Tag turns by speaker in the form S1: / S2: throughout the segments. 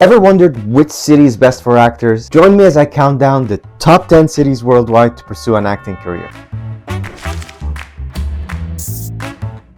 S1: Ever wondered which city is best for actors? Join me as I count down the top 10 cities worldwide to pursue an acting career.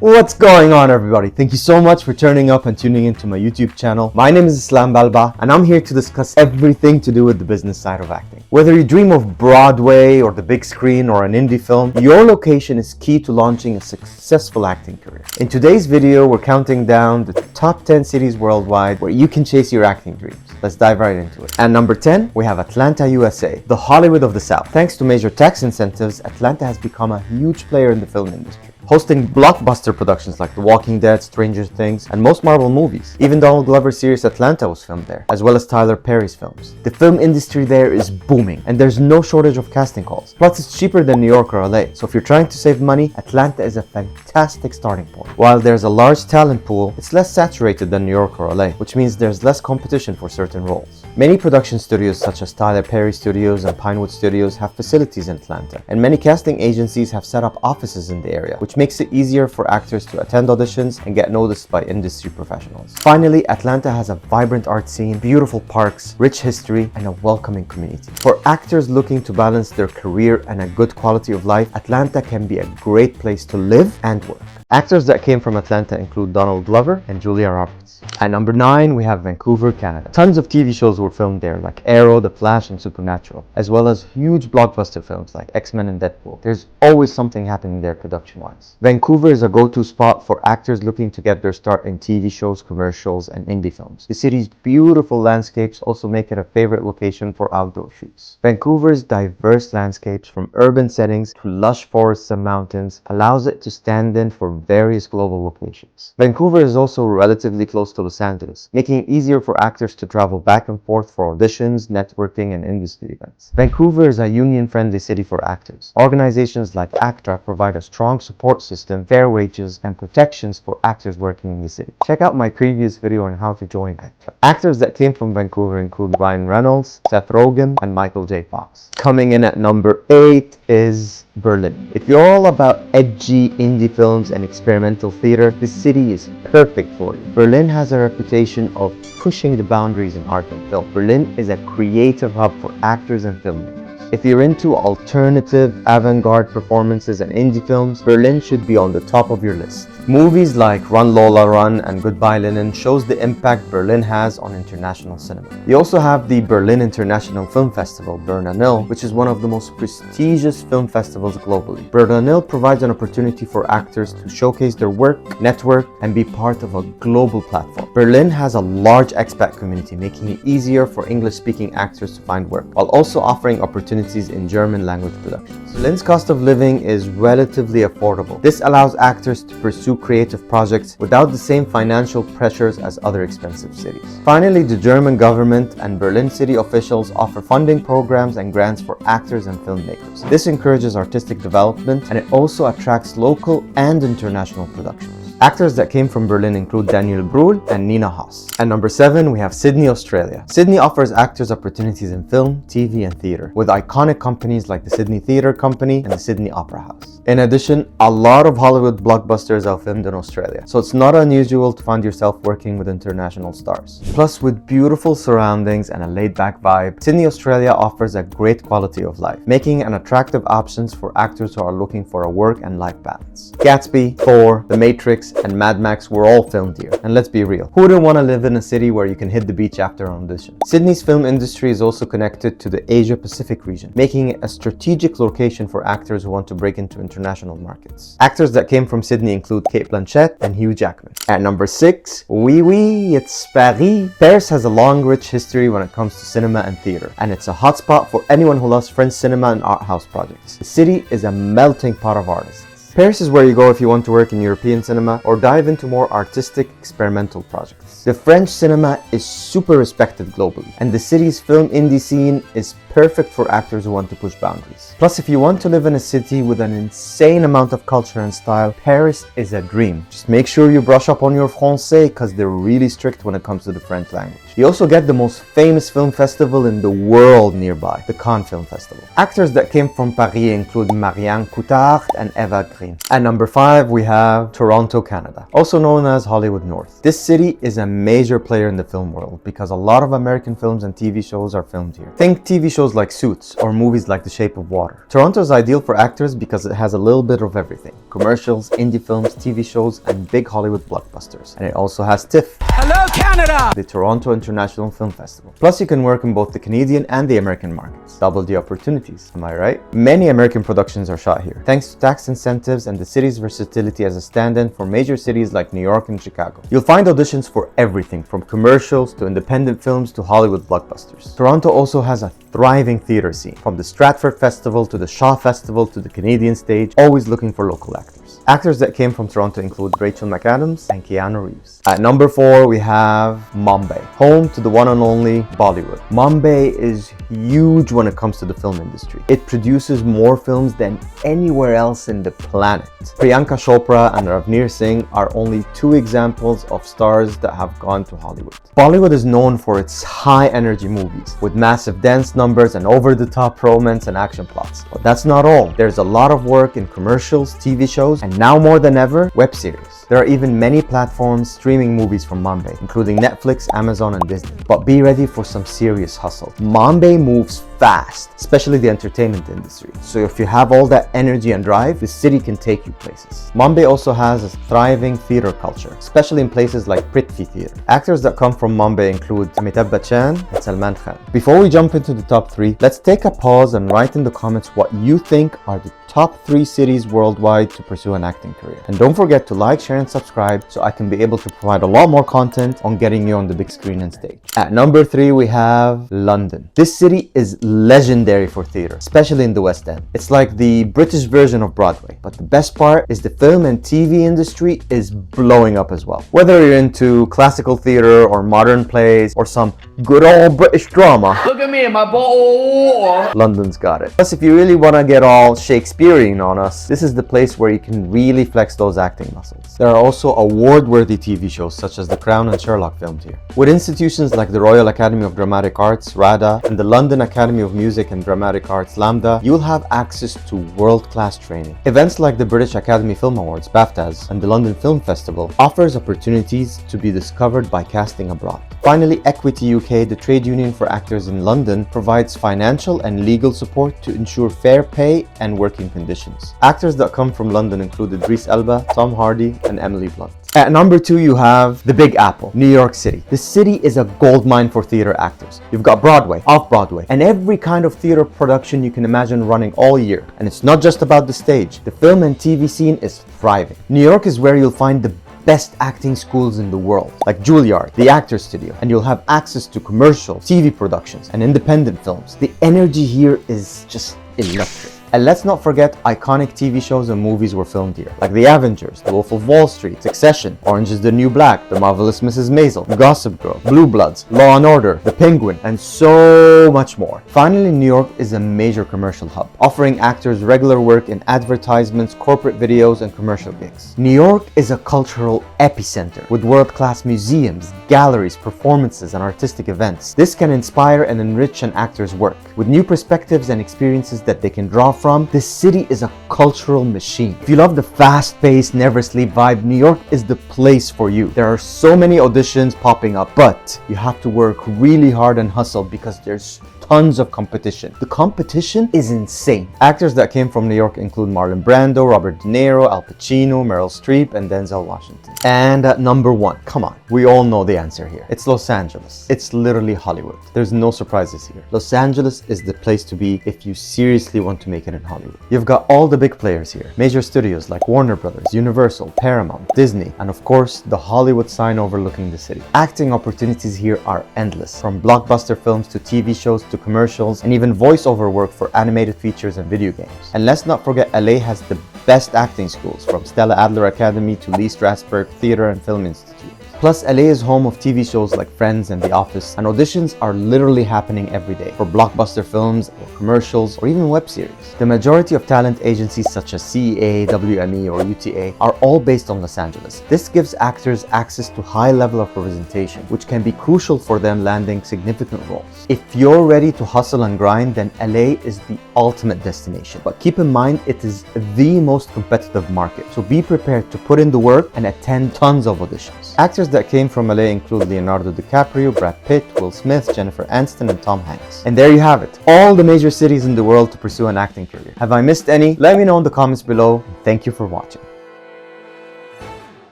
S1: What's going on, everybody? Thank you so much for turning up and tuning into my YouTube channel. My name is Islam Balba and I'm here to discuss everything to do with the business side of acting. Whether you dream of Broadway or the big screen or an indie film, your location is key to launching a successful acting career. In today's video, we're counting down the top 10 cities worldwide where you can chase your acting dreams. Let's dive right into it. At number 10, we have Atlanta, USA, the Hollywood of the South. Thanks to major tax incentives, Atlanta has become a huge player in the film industry, hosting blockbuster productions like The Walking Dead, Stranger Things, and most Marvel movies. Even Donald Glover's series Atlanta was filmed there, as well as Tyler Perry's films. The film industry there is booming, and there's no shortage of casting calls. Plus, it's cheaper than New York or LA, so if you're trying to save money, Atlanta is a fantastic starting point. While there's a large talent pool, it's less saturated than New York or LA, which means there's less competition for certain roles. Many production studios such as Tyler Perry Studios and Pinewood Studios have facilities in Atlanta, and many casting agencies have set up offices in the area, which makes it easier for actors to attend auditions and get noticed by industry professionals. Finally, Atlanta has a vibrant art scene, beautiful parks, rich history, and a welcoming community. For actors looking to balance their career and a good quality of life, Atlanta can be a great place to live and work. Actors that came from Atlanta include Donald Glover and Julia Roberts. At number 9, we have Vancouver, Canada. Tons of TV shows were filmed there, like Arrow, The Flash, and Supernatural, as well as huge blockbuster films like X-Men and Deadpool. There's always something happening there production-wise. Vancouver is a go-to spot for actors looking to get their start in TV shows, commercials, and indie films. The city's beautiful landscapes also make it a favorite location for outdoor shoots. Vancouver's diverse landscapes, from urban settings to lush forests and mountains, allows it to stand in for various global locations. Vancouver is also relatively close to Los Angeles, making it easier for actors to travel back and forth for auditions, networking, and industry events. Vancouver is a union-friendly city for actors. Organizations like ACTRA provide a strong support system, fair wages, and protections for actors working in the city. Check out my previous video on how to join ACTRA. Actors that came from Vancouver include Ryan Reynolds, Seth Rogen, and Michael J. Fox. Coming in at number 8 is Berlin. If you're all about edgy indie films and experimental theater, this city is perfect for you. Berlin has a reputation of pushing the boundaries in art and film. Berlin is a creative hub for actors and filmmakers. If you're into alternative, avant-garde performances and indie films, Berlin should be on the top of your list. Movies like Run Lola Run and Goodbye Lenin shows the impact Berlin has on international cinema. You also have the Berlin International Film Festival, Berlinale, which is one of the most prestigious film festivals globally. Berlinale provides an opportunity for actors to showcase their work, network, and be part of a global platform. Berlin has a large expat community, making it easier for English-speaking actors to find work, while also offering opportunities in German language productions. Berlin's cost of living is relatively affordable. This allows actors to pursue creative projects without the same financial pressures as other expensive cities. Finally, the German government and Berlin city officials offer funding programs and grants for actors and filmmakers. This encourages artistic development, and it also attracts local and international productions. Actors that came from Berlin include Daniel Brühl and Nina Haas. At number 7, we have Sydney, Australia. Sydney offers actors opportunities in film, TV, and theatre, with iconic companies like the Sydney Theatre Company and the Sydney Opera House. In addition, a lot of Hollywood blockbusters are filmed in Australia, so it's not unusual to find yourself working with international stars. Plus, with beautiful surroundings and a laid-back vibe, Sydney, Australia offers a great quality of life, making it an attractive option for actors who are looking for a work and life balance. Gatsby, Thor, The Matrix, and Mad Max were all filmed here. And let's be real, who wouldn't want to live in a city where you can hit the beach after an audition? Sydney's film industry is also connected to the Asia Pacific region, making it a strategic location for actors who want to break into international markets. Actors that came from Sydney include Cate Blanchett and Hugh Jackman. At number 6, it's Paris. Paris has a long, rich history when it comes to cinema and theater, and it's a hotspot for anyone who loves French cinema and art house projects. The city is a melting pot of artists. Paris is where you go if you want to work in European cinema or dive into more artistic, experimental projects. The French cinema is super respected globally, and the city's film indie scene is perfect for actors who want to push boundaries. Plus, if you want to live in a city with an insane amount of culture and style, Paris is a dream. Just make sure you brush up on your français, because they're really strict when it comes to the French language. You also get the most famous film festival in the world nearby, the Cannes Film Festival. Actors that came from Paris include Marianne Coutard and Eva Green. At number 5, we have Toronto, Canada, also known as Hollywood North. This city is a major player in the film world because a lot of American films and TV shows are filmed here. Think TV shows like Suits or movies like The Shape of Water. Toronto is ideal for actors because it has a little bit of everything: commercials, indie films, TV shows, and big Hollywood blockbusters. And it also has TIFF. Hello, Canada! The Toronto International Film Festival. Plus, you can work in both the Canadian and the American markets. Double the opportunities, am I right? Many American productions are shot here, thanks to tax incentives and the city's versatility as a stand-in for major cities like New York and Chicago. You'll find auditions for everything from commercials to independent films to Hollywood blockbusters. Toronto also has a thriving theater scene, from the Stratford Festival to the Shaw Festival to the Canadian stage, always looking for local actors. Actors that came from Toronto include Rachel McAdams and Keanu Reeves. At number 4, we have Mumbai, home to the one and only Bollywood. Mumbai is huge when it comes to the film industry. It produces more films than anywhere else in the planet. Priyanka Chopra and Ravneer Singh are only 2 examples of stars that have gone to Hollywood. Bollywood is known for its high-energy movies, with massive dance numbers and over-the-top romance and action plots. But that's not all. There's a lot of work in commercials, TV shows, and now more than ever, web series. There are even many platforms streaming movies from Mumbai, including Netflix, Amazon, and Disney. But be ready for some serious hustle. Mumbai moves fast, especially the entertainment industry. So if you have all that energy and drive, the city can take you places. Mumbai also has a thriving theater culture, especially in places like Prithvi Theatre. Actors that come from Mumbai include Amitabh Bachchan and Salman Khan. Before we jump into the top 3, let's take a pause and write in the comments what you think are the top 3 cities worldwide to pursue an acting career. And don't forget to like, share, and subscribe so I can be able to provide a lot more content on getting you on the big screen and stage. At number 3, we have London. This city is legendary for theater, especially in the West End. It's like the British version of Broadway. But the best part is the film and TV industry is blowing up as well. Whether you're into classical theater or modern plays or some good old British drama, look at me, my boy, London's got it. Plus, if you really want to get all Shakespearean on us, this is the place where you can really flex those acting muscles. There are also award-worthy TV shows such as The Crown and Sherlock filmed here. With institutions like the Royal Academy of Dramatic Arts, RADA, and the London Academy of Music and Dramatic Arts, LAMDA, you'll have access to world-class training. Events like the British Academy Film Awards, BAFTAs, and the London Film Festival offers opportunities to be discovered by casting abroad. Finally, Equity UK, the trade union for actors in London, provides financial and legal support to ensure fair pay and working conditions. Actors that come from London include Idris Elba, Tom Hardy, and Emily Blunt. At number 2, you have the Big Apple, New York City. The city is a goldmine for theater actors. You've got Broadway, Off-Broadway, and every kind of theater production you can imagine running all year. And it's not just about the stage. The film and TV scene is thriving. New York is where you'll find the best acting schools in the world, like Juilliard, the Actors Studio, and you'll have access to commercials, TV productions, and independent films. The energy here is just electric. And let's not forget iconic TV shows and movies were filmed here, like The Avengers, The Wolf of Wall Street, Succession, Orange is the New Black, The Marvelous Mrs. Maisel, Gossip Girl, Blue Bloods, Law and Order, The Penguin, and so much more. Finally, New York is a major commercial hub, offering actors regular work in advertisements, corporate videos, and commercial gigs. New York is a cultural epicenter with world-class museums, galleries, performances, and artistic events. This can inspire and enrich an actor's work with new perspectives and experiences that they can draw from. This city is a cultural machine. If you love the fast-paced, never-sleep vibe, New York is the place for you. There are so many auditions popping up, but you have to work really hard and hustle because there's tons of competition. The competition is insane. Actors that came from New York include Marlon Brando, Robert De Niro, Al Pacino, Meryl Streep, and Denzel Washington. And at number 1, come on, we all know the answer here. It's Los Angeles. It's literally Hollywood. There's no surprises here. Los Angeles is the place to be if you seriously want to make it in Hollywood. You've got all the big players here. Major studios like Warner Brothers, Universal, Paramount, Disney, and of course, the Hollywood sign overlooking the city. Acting opportunities here are endless, from blockbuster films to TV shows to commercials, and even voiceover work for animated features and video games. And let's not forget, LA has the best acting schools, from Stella Adler Academy to Lee Strasberg Theater and Film Institute. Plus, LA is home of TV shows like Friends and The Office, and auditions are literally happening every day for blockbuster films or commercials or even web series. The majority of talent agencies such as CEA, WME, or UTA are all based on Los Angeles. This gives actors access to high level of representation, which can be crucial for them landing significant roles. If you're ready to hustle and grind, then LA is the ultimate destination. But keep in mind, it is the most competitive market, so be prepared to put in the work and attend tons of auditions. Actors that came from LA include Leonardo DiCaprio, Brad Pitt, Will Smith, Jennifer Aniston, and Tom Hanks. And there you have it, all the major cities in the world to pursue an acting career. Have I missed any? Let me know in the comments below. Thank you for watching.